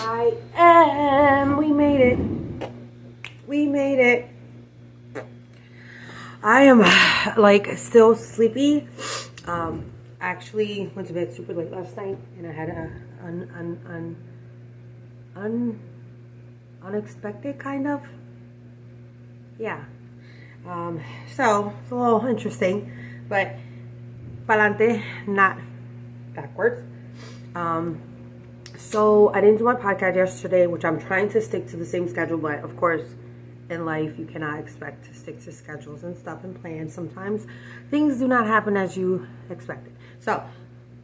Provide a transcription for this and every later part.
I am. We made it. We made it. I am like still sleepy. Actually went to bed super late last night, and I had a unexpected kind of. Yeah. So it's a little interesting, but pa'lante, not backwards. So I didn't do my podcast yesterday, which I'm trying to stick to the same schedule, but of course in life you cannot expect to stick to schedules and stuff and plans. Sometimes things do not happen as you expected. So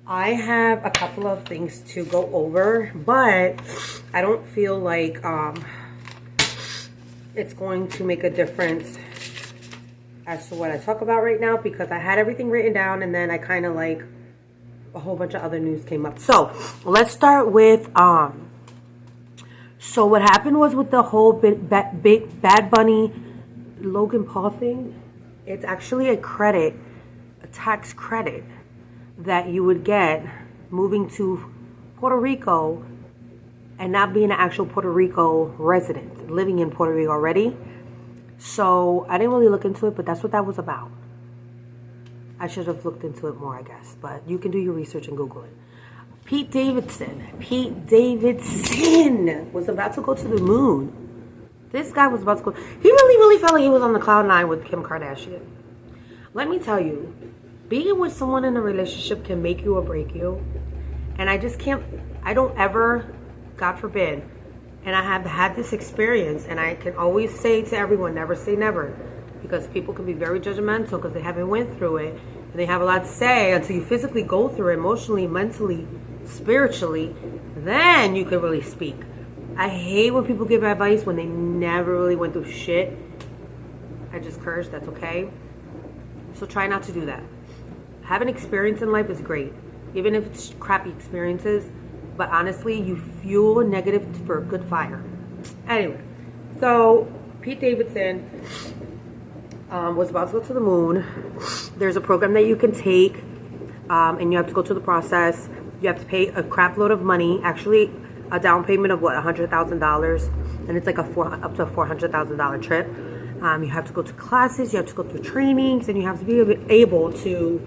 I have a couple of things to go over, but I don't feel like it's going to make a difference as to what I talk about right now, because I had everything written down and then I kind of like a whole bunch of other news came up. So let's start with so what happened was with the whole big Bad Bunny Logan Paul thing, it's actually a tax credit that you would get moving to Puerto Rico and not being an actual Puerto Rico resident, living in Puerto Rico already. So I didn't really look into it, but that's what that was about. I should have looked into it more, I guess, but you can do your research and Google it. Pete Davidson was about to go to the moon. This guy was about to go. He really felt like he was on the cloud nine with Kim Kardashian. Let me tell you, being with someone in a relationship can make you or break you. And I don't ever, God forbid, and I have had this experience, and I can always say to everyone, never say never. Because people can be very judgmental because they haven't went through it. And they have a lot to say until you physically go through it, emotionally, mentally, spiritually. Then you can really speak. I hate when people give advice when they never really went through shit. I just curse, that's okay. So try not to do that. Having experience in life is great. Even if it's crappy experiences. But honestly, you fuel negative for a good fire. Anyway, so Pete Davidson was about to go to the moon. There's a program that you can take, and you have to go through the process. You have to pay a crap load of money, actually a down payment of what, $100,000, and it's like up to a $400,000 trip. You have to go to classes, you have to go through trainings, and you have to be able to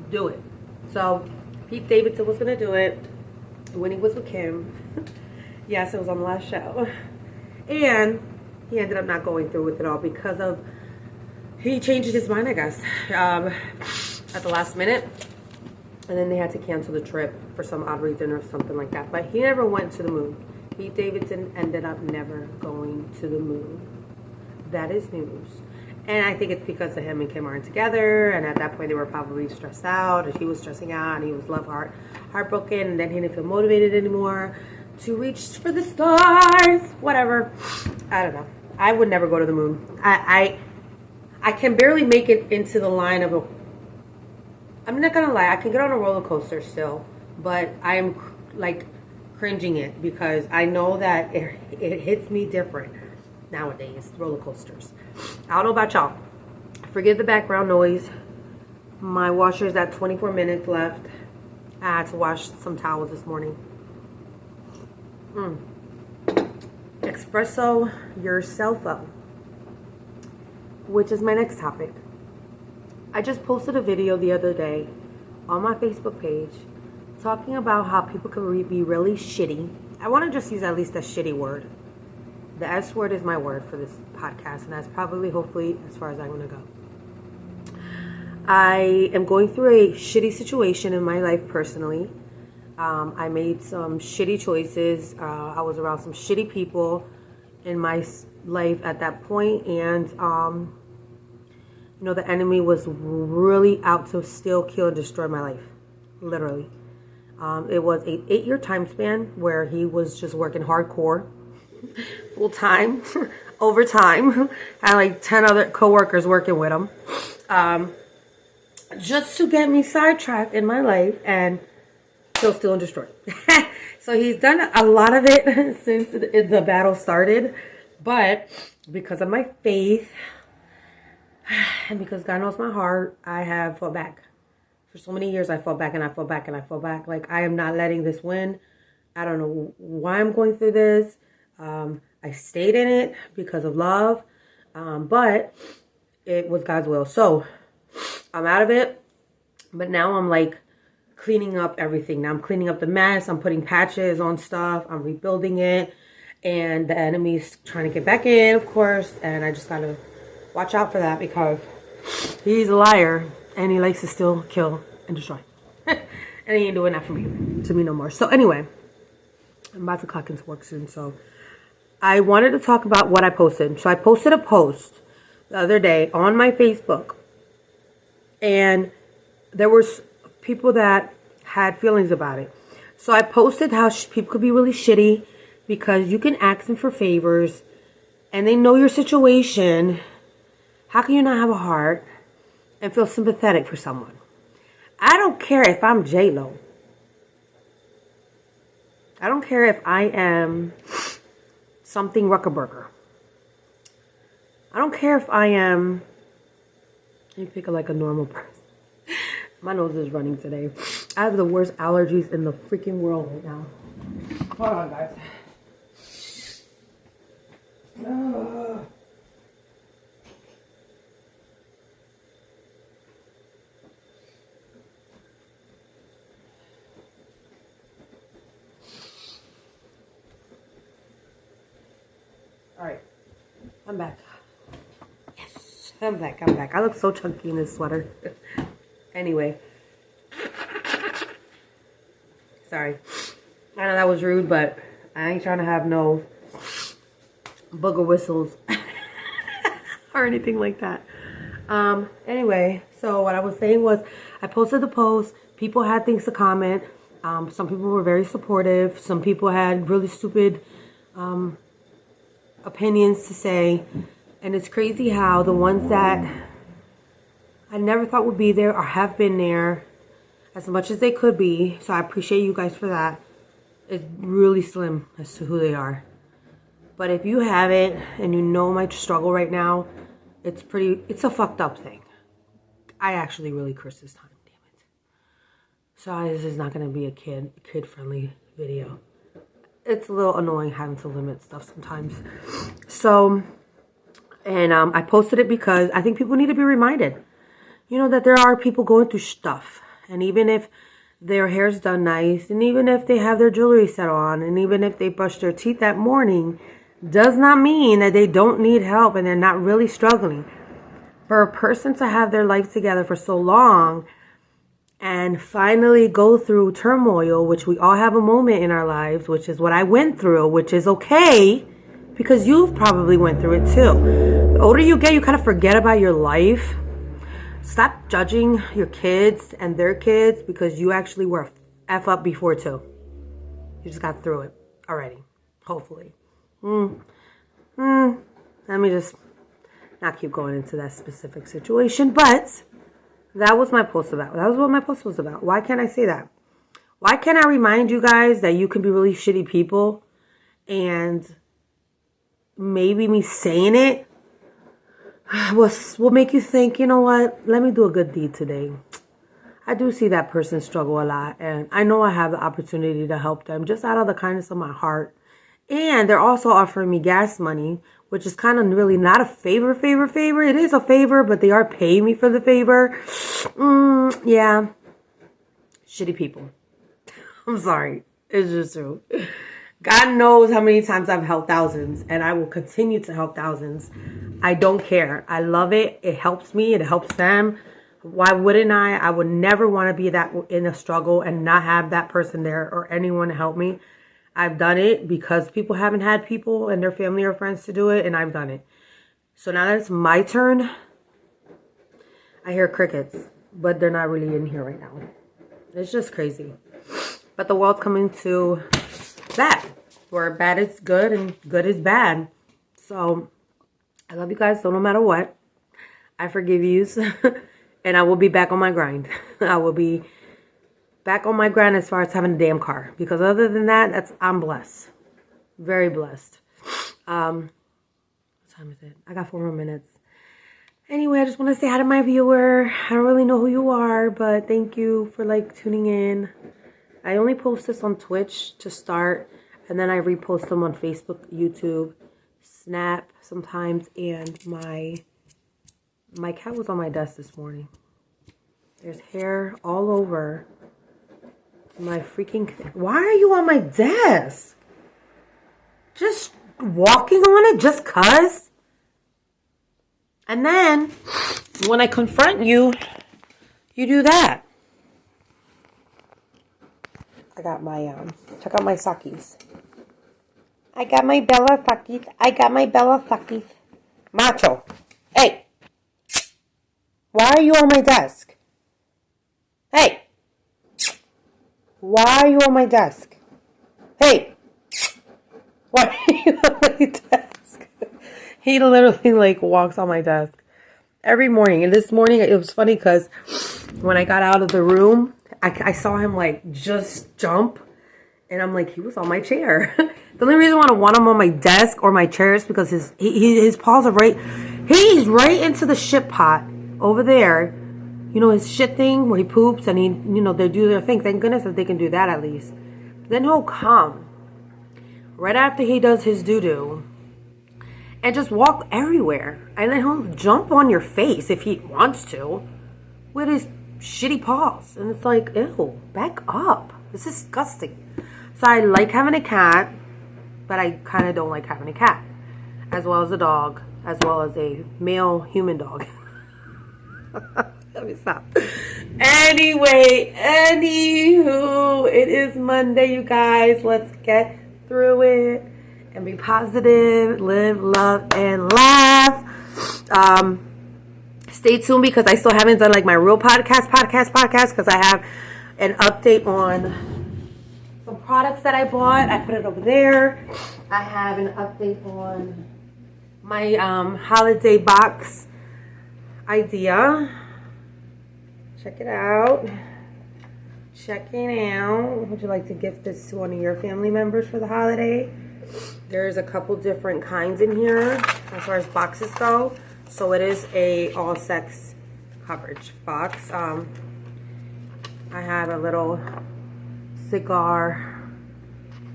do it. So Pete Davidson was going to do it when he was with Kim. Yes, it was on the last show. And he ended up not going through with it all because of, he changed his mind, I guess, at the last minute. And then they had to cancel the trip for some odd reason or something like that. But he never went to the moon. Pete Davidson ended up never going to the moon. That is news. And I think it's because of him and Kim aren't together. And at that point, they were probably stressed out. And he was stressing out. And he was heartbroken. And then he didn't feel motivated anymore to reach for the stars. Whatever. I don't know. I would never go to the moon. I can barely make it into the line of I'm not gonna lie, I can get on a roller coaster still, but I'm like cringing it because I know that it hits me different nowadays, roller coasters. I don't know about y'all. Forgive the background noise. My washer's at 24 minutes left. I had to wash some towels this morning. Espresso your cell phone, which is my next topic. I just posted a video the other day on my Facebook page talking about how people can be really shitty. I want to just use at least a shitty word. The S word is my word for this podcast, and that's probably, hopefully, as far as I'm going to go. I am going through a shitty situation in my life personally. I made some shitty choices. I was around some shitty people in my life at that point, and the enemy was really out to steal, kill, and destroy my life. Literally. It was an 8-year time span where he was just working hardcore, full time, overtime. I had like 10 other co-workers working with him. Just to get me sidetracked in my life and kill, steal, and destroy. So he's done a lot of it since the battle started. But because of my faith, and because God knows my heart, I have fought back. For so many years, I fought back and I fought back and I fought back. Like, I am not letting this win. I don't know why I'm going through this. I stayed in it because of love, but it was God's will. So I'm out of it, but now I'm like cleaning up everything. Now I'm cleaning up the mess. I'm putting patches on stuff. I'm rebuilding it, and the enemy's trying to get back in, of course, and I just gotta watch out for that because he's a liar and he likes to still kill and destroy. And he ain't doing that for me, to me no more. So anyway, I'm about to clock into work soon, so I wanted to talk about what I posted. So I posted a post the other day on my Facebook, and there were people that had feelings about it. So I posted how people could be really shitty because you can ask them for favors and they know your situation. How can you not have a heart and feel sympathetic for someone? I don't care if I'm J-Lo. I don't care if I am something Ruckerberger. I don't care if I am, let me pick like a normal person. My nose is running today. I have the worst allergies in the freaking world right now. Hold on, guys. All right, I'm back. Yes, I'm back. I look so chunky in this sweater. Anyway, sorry. I know that was rude, but I ain't trying to have no booger whistles or anything like that. Anyway, so what I was saying was I posted the post. People had things to comment. Some people were very supportive. Some people had really stupid opinions to say. And it's crazy how the ones that I never thought would be there or have been there as much as they could be. So I appreciate you guys for that. It's really slim as to who they are. But if you haven't and you know my struggle right now, it's a fucked up thing. I actually really cursed this time, damn it. So this is not going to be a kid-friendly video. It's a little annoying having to limit stuff sometimes. So, and I posted it because I think people need to be reminded, you know, that there are people going through stuff. And even if their hair's done nice, and even if they have their jewelry set on, and even if they brush their teeth that morning, does not mean that they don't need help and they're not really struggling. For a person to have their life together for so long and finally go through turmoil, which we all have a moment in our lives, which is what I went through, which is okay, because you've probably went through it too. The older you get, you kind of forget about your life. Stop judging your kids and their kids because you actually were a F up before too. You just got through it already, hopefully. Let me just not keep going into that specific situation, but that was my post about. That was what my post was about. Why can't I say that? Why can't I remind you guys that you can be really shitty people, and maybe me saying it will make you think, you know what, let me do a good deed today. I do see that person struggle a lot, and I know I have the opportunity to help them just out of the kindness of my heart. And they're also offering me gas money, which is kind of really not a favor. It is a favor, but they are paying me for the favor. Yeah. Shitty people. I'm sorry. It's just true. God knows how many times I've helped thousands, and I will continue to help thousands. I don't care. I love it. It helps me. It helps them. Why wouldn't I? I would never want to be that in a struggle and not have that person there or anyone to help me. I've done it because people haven't had people and their family or friends to do it, and I've done it. So now that it's my turn, I hear crickets, but they're not really in here right now. It's just crazy. But the world's coming to that, where bad is good and good is bad. So I love you guys, so no matter what, I forgive you. And I will be back on my grind. I will be back on my grind as far as having a damn car. Because other than that, I'm blessed. Very blessed. What time is it? I got 4 more minutes. Anyway, I just want to say hi to my viewer. I don't really know who you are, but thank you for tuning in. I only post this on Twitch to start, and then I repost them on Facebook, YouTube, Snap sometimes, and my cat was on my desk this morning. There's hair all over my freaking... Why are you on my desk? Just walking on it just 'cause? And then, when I confront you, you do that. I got my, check out my Sakis. I got my Bella Sakis. I got my Bella Sakis. Macho. Hey. Why are you on my desk? Hey. Why are you on my desk? Hey. Why are you on my desk? He literally like walks on my desk every morning. And this morning it was funny because when I got out of the room, I saw him like just jump, and I'm like, he was on my chair. The only reason why I want him on my desk or my chair is because his paws are right. He's right into the shit pot over there. You know, his shit thing where he poops and he, you know, they do their thing. Thank goodness that they can do that at least. Then he'll come right after he does his doo-doo and just walk everywhere. And then he'll jump on your face if he wants to with his shitty paws. And it's like, ew, back up. This is disgusting. So I like having a cat, but I kind of don't like having a cat. As well as a dog, as well as a male human dog. Let me stop. Anyway, anywho, it is Monday, you guys. Let's get through it and be positive, live, love, and laugh. Stay tuned because I still haven't done like my real podcast because I have an update on some products that I bought. I put it over there. I have an update on my holiday box idea. Check it out. Check it out. Would you like to gift this to one of your family members for the holiday? There's a couple different kinds in here as far as boxes go. So it is a all sex coverage box. I have a little cigar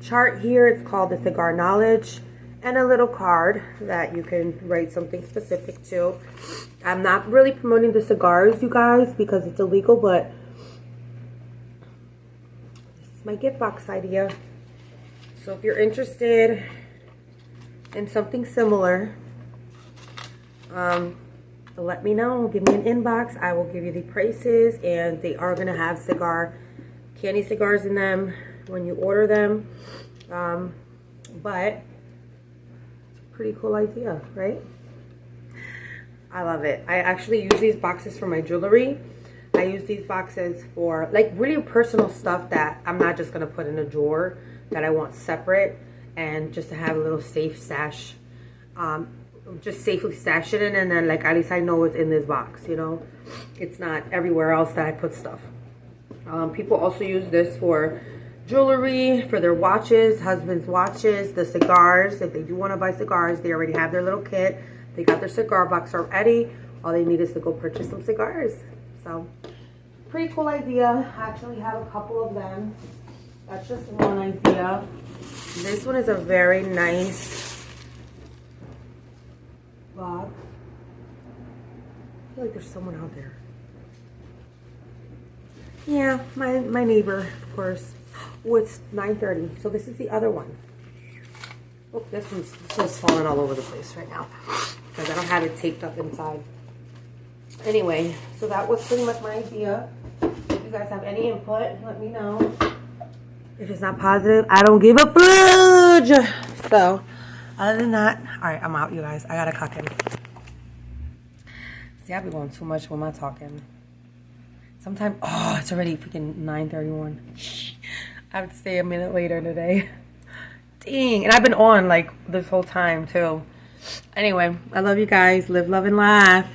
chart here. It's called the Cigar Knowledge. And a little card that you can write something specific to. I'm not really promoting the cigars, you guys, because it's illegal, but this is my gift box idea. So if you're interested in something similar, let me know. Give me an inbox. I will give you the prices, and they are going to have candy cigars in them when you order them. But pretty cool idea, right? I love it. I actually use these boxes for my jewelry. I use these boxes for like really personal stuff that I'm not just gonna put in a drawer, that I want separate, and just to have a little safe stash. Just safely stash it in, and then like at least I know it's in this box, you know? It's not everywhere else that I put stuff. People also use this for jewelry, for their watches, husband's watches, the cigars. If they do want to buy cigars, they already have their little kit. They got their cigar box already. All they need is to go purchase some cigars. So, pretty cool idea. I actually have a couple of them. That's just one idea. This one is a very nice box. I feel like there's someone out there. Yeah, my neighbor, of course. Oh, it's 9:30. So this is the other one. Oh, this one's just falling all over the place right now because I don't have it taped up inside. Anyway, so that was pretty much my idea. If you guys have any input, let me know. If it's not positive, I don't give a fudge. So, other than that, all right, I'm out, you guys. I gotta cock in. See, I be going too much with my talking. Sometimes, oh, it's already freaking 9:31. I have to stay a minute later today. Dang. And I've been on like this whole time too. Anyway, I love you guys. Live, love, and laugh.